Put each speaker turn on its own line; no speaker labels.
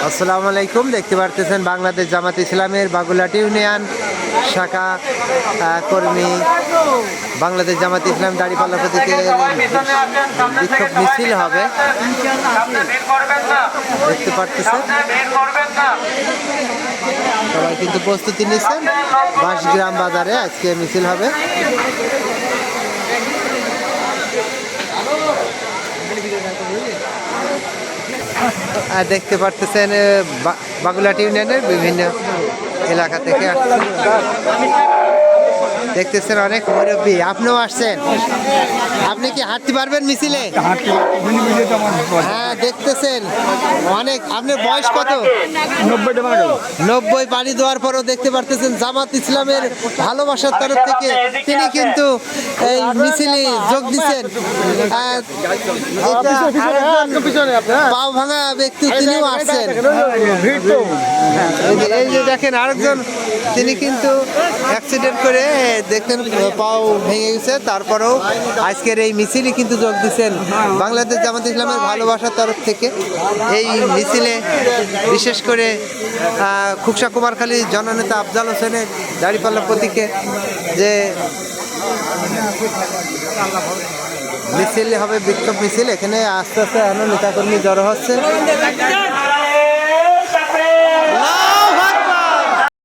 আসসালামু আলাইকুম। দেখতে পারতেছেন বাংলাদেশ জামাত ইসলামের বাগুলাটি ইউনিয়ন শাখা কর্মী বাংলাদেশ জামাত ইসলাম দাঁড়িপাল্লা প্রতীকে বিক্ষোভ মিছিল হবে। দেখতে পারতেছেন সবাই কিন্তু প্রস্তুতি নিচ্ছেন। বাঁশগ্রাম বাজারে আজকে মিছিল হবে। দেখতে পারতেছেন বাগুলাটি ইউনিয়নের বিভিন্ন এলাকা থেকে দেখতেছেন অনেক মুরব্বী। আপনিও আসছেন, আপনি কি হাঁটতে পারবেন মিছিলে? হ্যাঁ দেখতেছেন অনেক। আপনার বয়স কত? 90 পানি দেওয়ার পরও দেখতে পারতেছেন জামাত ইসলামের ভালোবাসার তরফ থেকে তিনি কিন্তু এই মিছিলে যোগ দিচ্ছেন। পাও ভাঙা ব্যক্তি তিনিও আসছেন। এই যে দেখেন আরেকজন, তিনি কিন্তু অ্যাক্সিডেন্ট করে দেখতেন পাও ভেঙে গেছে, তারপরেও আজকের এই মিছিলে কিন্তু যোগ দিচ্ছেন বাংলাদেশ জামাত ইসলামের ভালোবাসার তরফ থেকে। এই মিছিলে বিশেষ করে খুকসা কুমারখালী জননেতা আফজাল হোসেনের দাঁড়িপাল্লা প্রতীকে যে মিছিল হবে, বিক্ষোভ মিছিল, এখানে আস্তে আস্তে নেতাকর্মী জড়ো হচ্ছে।